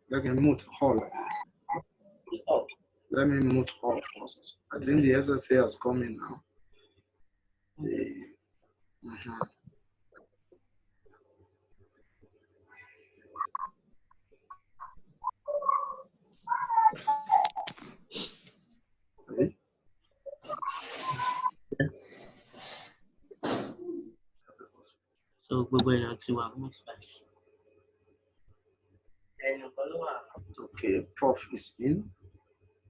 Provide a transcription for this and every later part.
Let me mute all. Let me mute all first. I think the SSA has come in now. So we're going to our next batch. Okay, Prof is in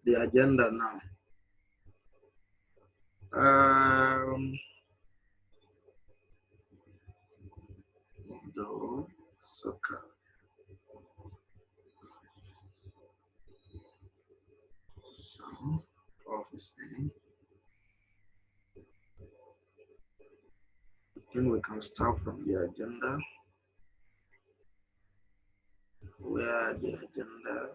the agenda now. Soccer. So, Prof is in. I think we can start from the agenda. Where the agenda?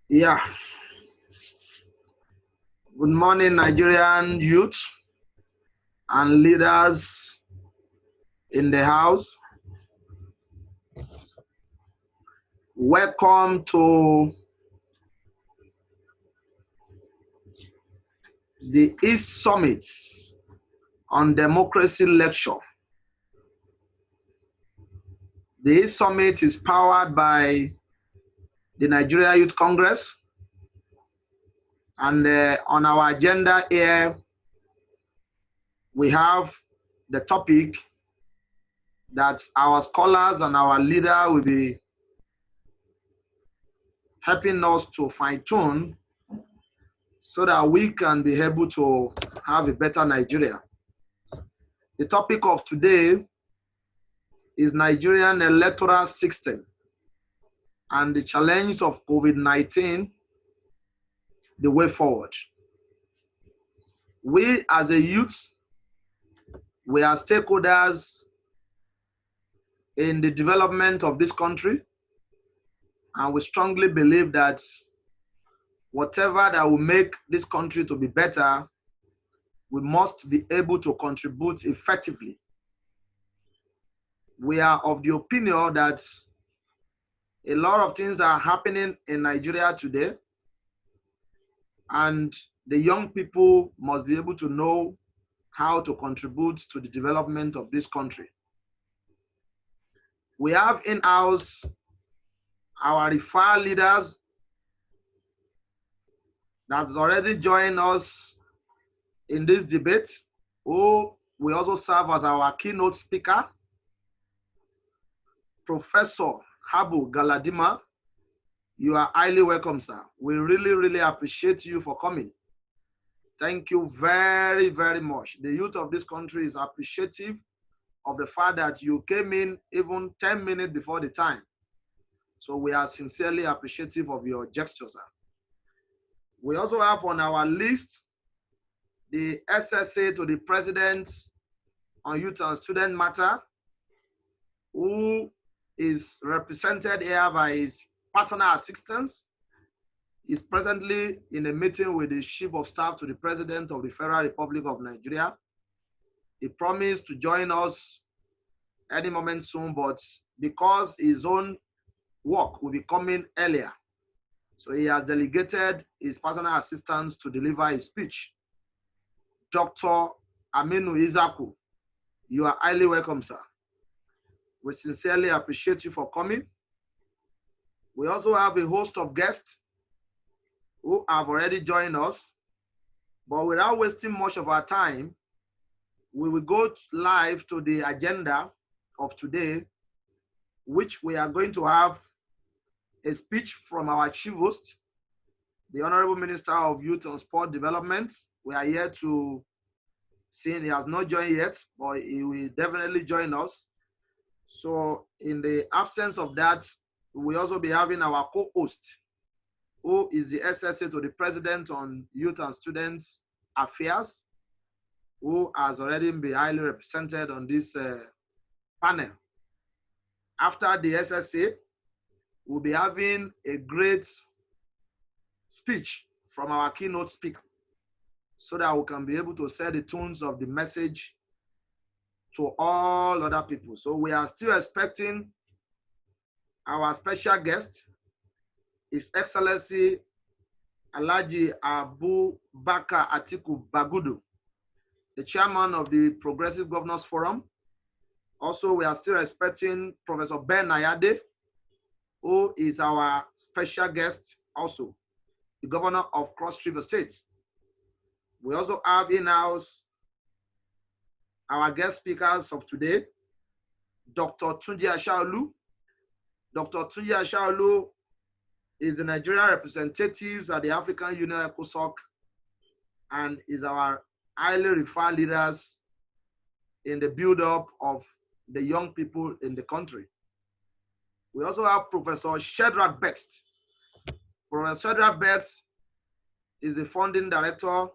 Yeah. Good morning, Nigerian youth and leaders in the house. Welcome to the East Summit on Democracy Lecture. The East Summit is powered by the Nigeria Youth Congress, and on our agenda here, we have the topic that our scholars and our leader will be helping us to fine-tune so that we can be able to have a better Nigeria. The topic of today is Nigerian electoral system and the challenge of COVID-19, the way forward. We as a youth, we are stakeholders in the development of this country, and we strongly believe that whatever that will make this country to be better, we must be able to contribute effectively. We are of the opinion that a lot of things are happening in Nigeria today, and the young people must be able to know how to contribute to the development of this country. We have in-house our referral leaders that's already joined us in this debate, who will also serve as our keynote speaker, Professor Habu Galadima. You are highly welcome, sir. We really, really appreciate you for coming. Thank you very, very much. The youth of this country is appreciative of the fact that you came in even 10 minutes before the time. So we are sincerely appreciative of your gesture, sir. We also have on our list the SSA to the President on Youth and Student Matter, who is represented here by his personal assistants. Is presently in a meeting with the Chief of Staff to the President of the Federal Republic of Nigeria. He promised to join us any moment soon, but because his own work will be coming earlier, So he has delegated his personal assistants to deliver his speech. Dr. Aminu Izaku, you are highly welcome, sir. We sincerely appreciate you for coming. We also have a host of guests who have already joined us, but without wasting much of our time, we will go live to the agenda of today, which we are going to have a speech from our chief host, the Honorable Minister of Youth and Sport Development. We are here to see, he has not joined yet, but he will definitely join us. So in the absence of that, we'll also be having our co-host, who is the SSA to the President on Youth and Students Affairs, who has already been highly represented on this panel. After the SSA, we'll be having a great speech from our keynote speaker so that we can be able to set the tunes of the message to all other people. So we are still expecting our special guest, His Excellency Alhaji Abu Bakar Atiku Bagudu, the chairman of the Progressive Governors Forum. Also, we are still expecting Professor Ben Ayade, who is our special guest also, the governor of Cross River State. We also have in-house our guest speakers of today, Dr. Tunji Ashaolu. Dr. Tunji Ashaolu is the Nigerian representative at the African Union ECOSOC and is our highly referred leaders in the build-up of the young people in the country. We also have Professor Shedrack Bext. Professor Shedrack Bext is the founding director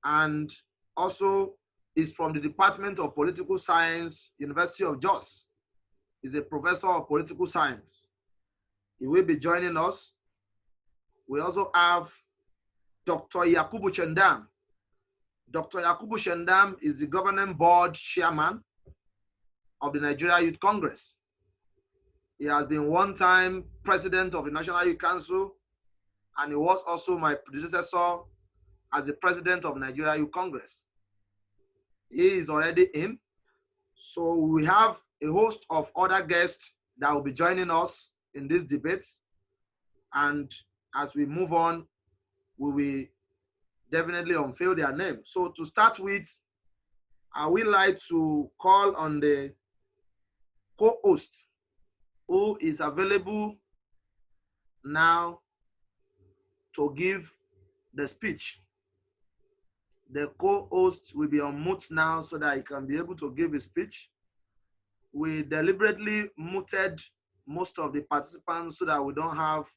and also is from the Department of Political Science, University of Jos. He's a professor of political science. He will be joining us. We also have Dr. Yakubu Chendam. Dr. Yakubu Chendam is the governing board chairman of the Nigeria Youth Congress. He has been one-time president of the National Youth Council, and he was also my predecessor as the president of Nigeria Youth Congress. He is already in. So we have a host of other guests that will be joining us in this debate. And as we move on, we will definitely unveil their name. So to start with, I would like to call on the co-host who is available now to give the speech. The co-host will be on mute now so that he can be able to give his speech. We deliberately muted most of the participants so that we don't have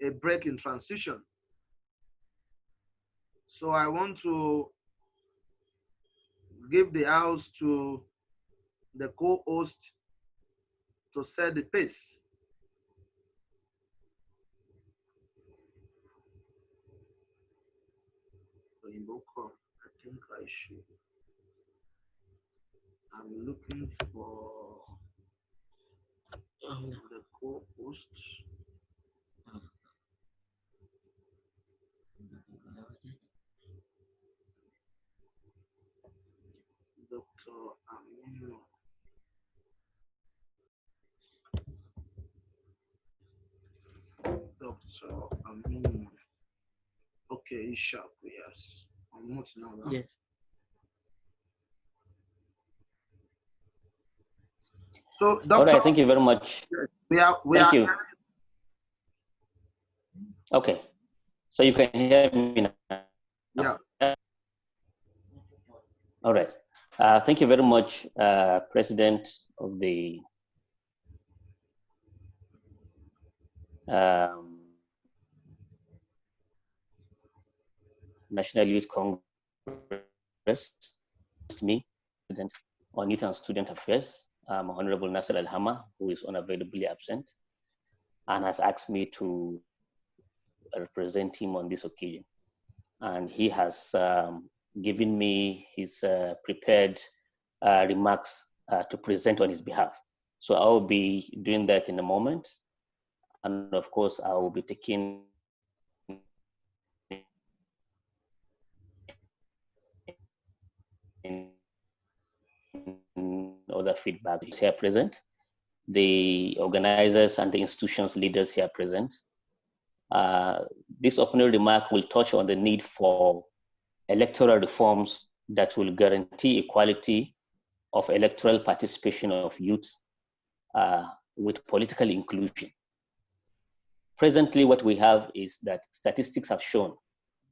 a break in transition. So I want to give the house to the co-host to set the pace. I think I should. I'm looking for the co-host. Dr. Aminu. Dr. Aminu. Okay, he's sharp, yes. I'm not now. Huh? Yes. So, Dr. All right, thank you very much. Thank you. Okay, so you can hear me now. Yeah. All right. Thank you very much, President of the National Youth Congress, me, President on Youth and Student Affairs, Honorable Nasser Al-Hama, who is unavailably absent, and has asked me to represent him on this occasion. And he has given me his prepared remarks to present on his behalf. So I will be doing that in a moment. And of course, I will be taking other feedback here present, the organizers and the institutions leaders here present. This opening remark will touch on the need for electoral reforms that will guarantee equality of electoral participation of youth with political inclusion. Presently, what we have is that statistics have shown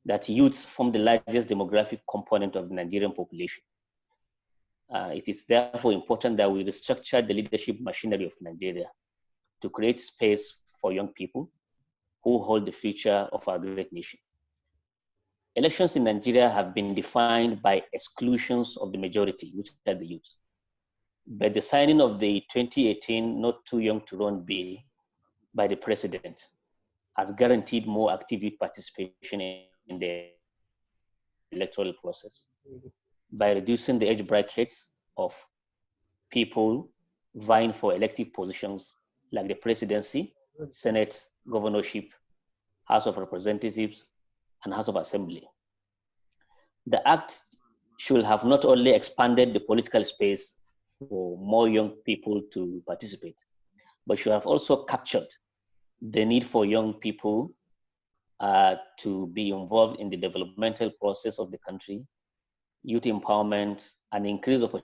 that youths form the largest demographic component of the Nigerian population. It is therefore important that we restructure the leadership machinery of Nigeria to create space for young people who hold the future of our great nation. Elections in Nigeria have been defined by exclusions of the majority, which are the youth. But the signing of the 2018 Not Too Young to Run bill by the president has guaranteed more active youth participation in the electoral process by reducing the age brackets of people vying for elective positions like the presidency, Senate, governorship, House of Representatives, and House of Assembly. The act should have not only expanded the political space for more young people to participate, but should have also captured the need for young people to be involved in the developmental process of the country, youth empowerment, and increase opportunity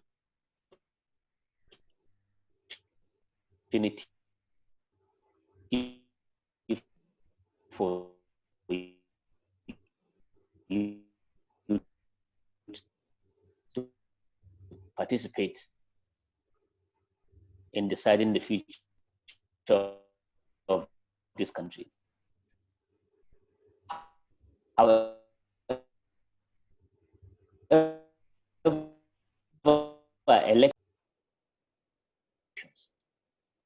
for youth to participate in deciding the future of this country. However, elections,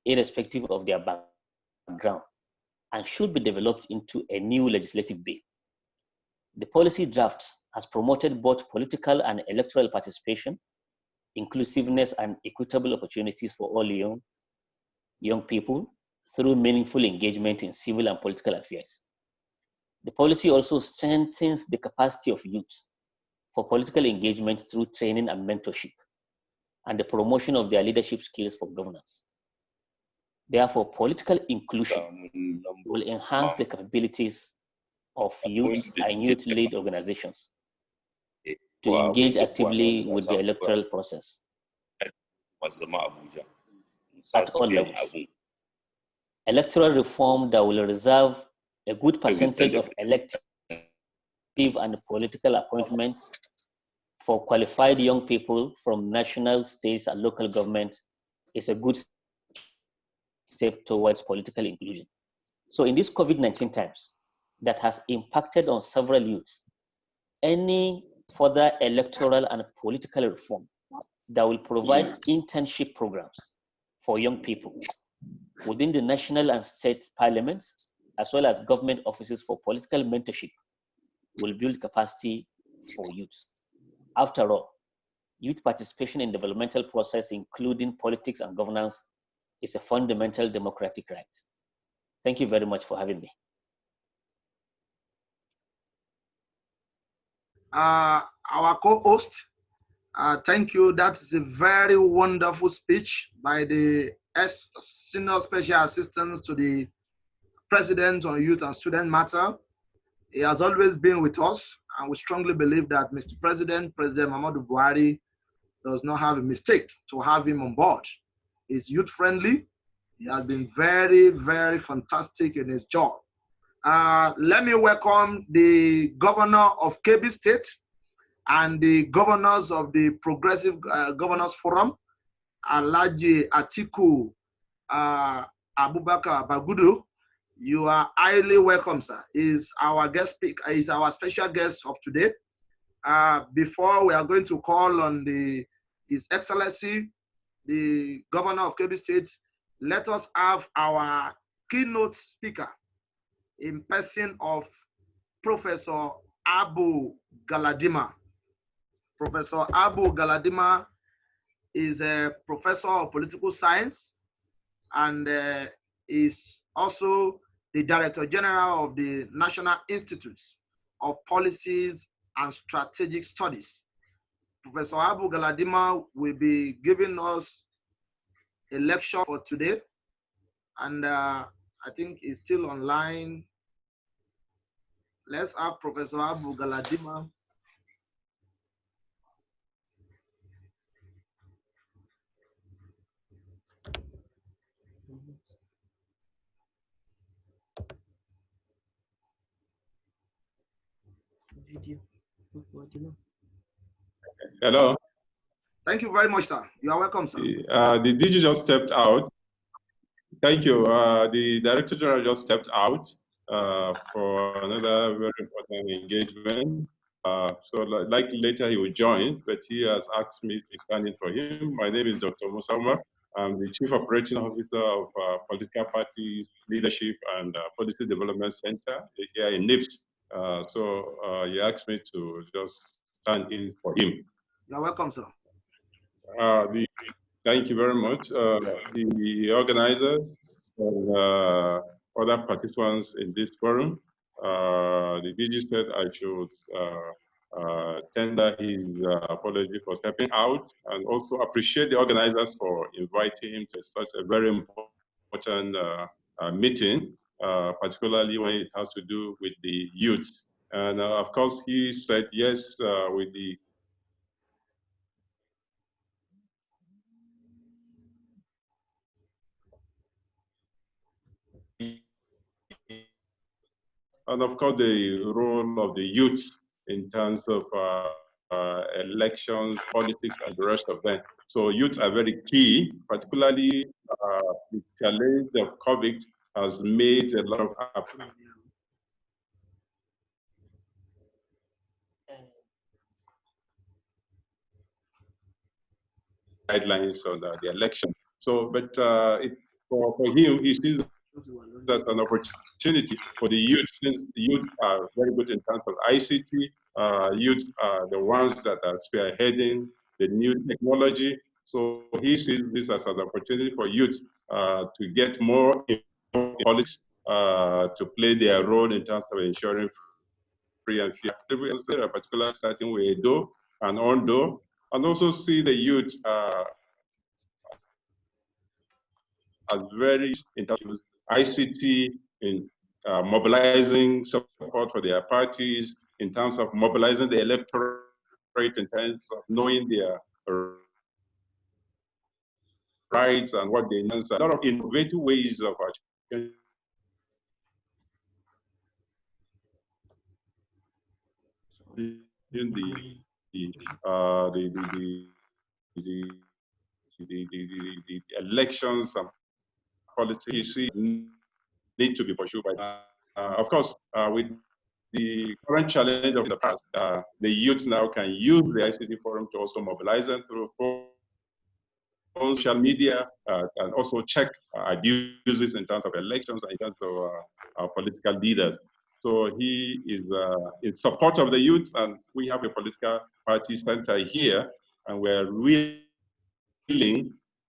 irrespective of their background, and should be developed into a new legislative bill. The policy draft has promoted both political and electoral participation, inclusiveness, and equitable opportunities for all young people through meaningful engagement in civil and political affairs. The policy also strengthens the capacity of youth for political engagement through training and mentorship, and the promotion of their leadership skills for governance. Therefore, political inclusion will enhance the capabilities of youth and youth-led organizations to engage actively with the electoral process at all levels. Electoral reform that will reserve a good percentage of elective and political appointments for qualified young people from national, states, and local government is a good step towards political inclusion. So in these COVID-19 times that has impacted on several youths, any further electoral and political reform that will provide internship programs for young people within the national and state parliaments, as well as government offices for political mentorship, will build capacity for youth. After all, youth participation in developmental process, including politics and governance, is a fundamental democratic right. Thank you very much for having me. Our co-host, thank you. That is a very wonderful speech by the Senior Special Assistant to the President on Youth and Student Matter. He has always been with us, and we strongly believe that Mr. President Muhammadu Buhari, does not have a mistake to have him on board. He's youth-friendly. He has been very, very fantastic in his job. Let me welcome the governor of Kebbi State and the governors of the Progressive Governors Forum, Alhaji Atiku Abubakar Bagudu. You are highly welcome, sir. Is our guest speaker, is our special guest of today. Before we are going to call on His Excellency, the Governor of Kebbi State, let us have our keynote speaker in person of Professor Abu Galadima. Professor Abu Galadima is a professor of political science and is also the Director General of the National Institutes of Policies and Strategic Studies. Professor Abu Galadima will be giving us a lecture for today, and I think he's still online. Let's have Professor Abu Galadima. Hello. Thank you very much, sir. You are welcome, sir. The DG just stepped out. Thank you. The Director General just stepped out for another very important engagement. So like later he will join, but he has asked me to stand in for him. My name is Dr. Musa Umar. I'm the Chief Operating Officer of Political Parties Leadership and Policy Development Center here in NIPS. So he asked me to just stand in for him. You're welcome, sir. Thank you very much. The organizers and other participants in this forum, the DG said I should tender his apology for stepping out and also appreciate the organizers for inviting him to such a very important meeting, particularly when it has to do with the youth. And of course, he said yes with the and of course the role of the youth in terms of elections, politics, and the rest of them. So youth are very key, particularly the challenge of COVID has made a lot of guidelines on the election. So, but for him, he sees that's an opportunity for the youth, since the youth are very good in terms of ICT. Youth are the ones that are spearheading the new technology. So he sees this as an opportunity for youth to get more in politics, to play their role in terms of ensuring free and fair, particularly starting with Edo and Ondo, and also see the youth as very in terms of ICT, in mobilizing support for their parties, in terms of mobilizing the electorate, in terms of knowing their rights and what they need. A lot of innovative ways of achieving the elections and politics need to be pursued by. Of course, with the current challenge of the past, the youth now can use the ICT forum to also mobilize them through social media and also check abuses in terms of elections and in terms of our political leaders. So he is in support of the youth, and we have a political party center here, and we're willing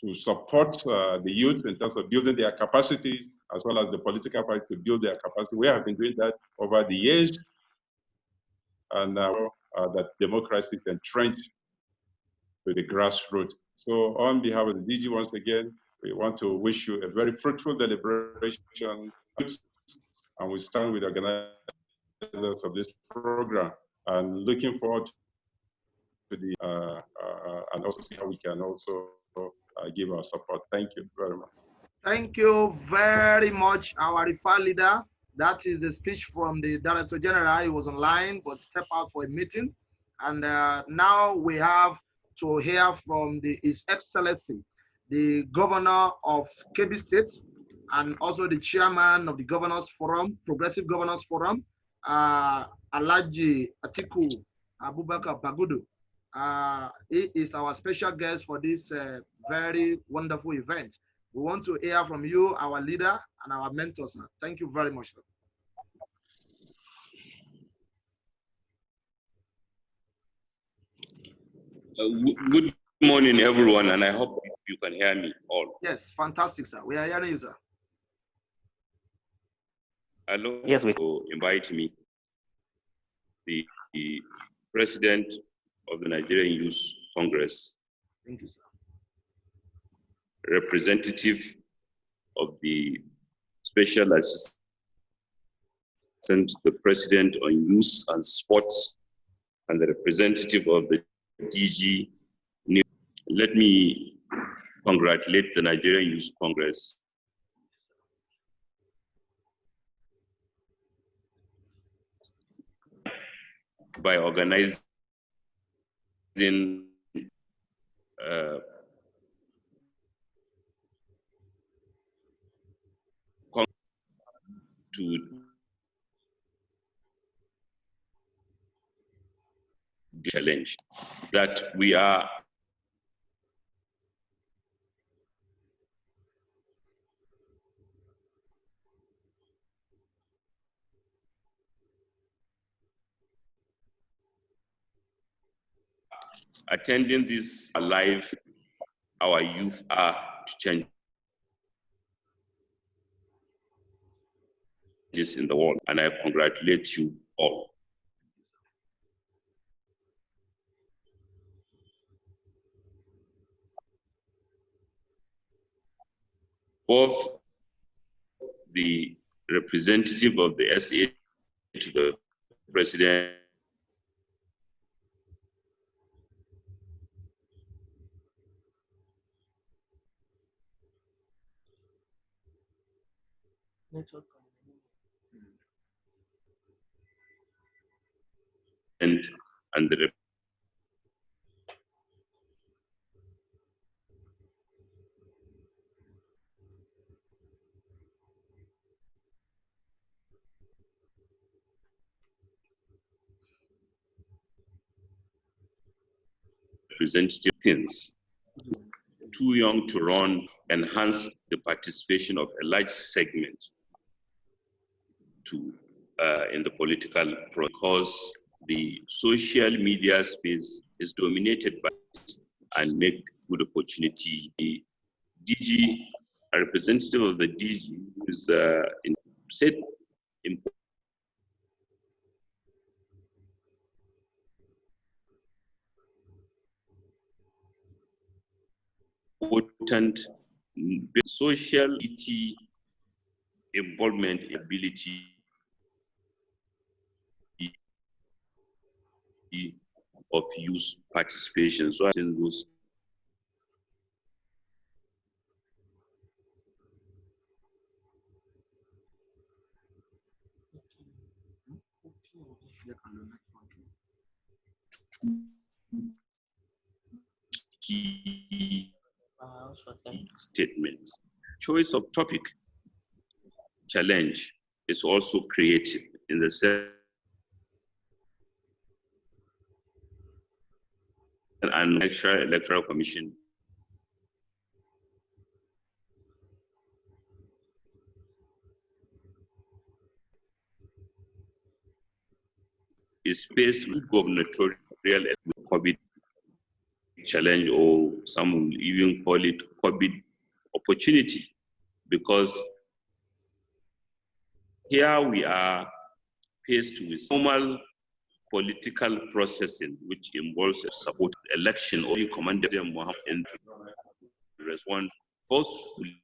to support the youth in terms of building their capacities, as well as the political party to build their capacity. We have been doing that over the years, and now that democracy is entrenched to the grassroots. So on behalf of the DG, once again, we want to wish you a very fruitful deliberation, and we stand with the organizers of this program, and looking forward to the, and also see how we can also give our support. Thank you very much. Thank you very much, our refer leader. That is the speech from the Director General. He was online, but stepped out for a meeting. And now we have to hear from His Excellency, the Governor of Kebbi State, and also the Chairman of the Governors Forum, Progressive Governors Forum, Alhaji Atiku Abubakar Bagudu. He is our special guest for this very wonderful event. We want to hear from you, our leader and our mentor, sir. Thank you very much, sir. Good morning, everyone, and I hope you can hear me all. Yes, fantastic, sir. We are hearing you, sir. allow Yes, we to invite me, the President of the Nigerian Youth Congress, Thank you, sir. representative of the Special Assistant to the President on Youth and Sports, and the representative of the DG. Let me congratulate the Nigerian Youth Congress by organizing to the challenge that we are attending this live. Our youth are to change this in the world, and I congratulate you all. Both the representative of the SA to the President and the representative things. Too young to run, enhance the participation of a large segment to in the political process, because the social media space is dominated by and make good opportunity. The DG, a representative of the DG, is said important social involvement ability of youth participation. So I think those key statements. Choice of topic, challenge is also creative in the sense and electoral commission is faced with gubernatorial COVID challenge, or some will even call it COVID opportunity, because here we are faced with normal political processing, which involves a support election or commanded them and to respond forcefully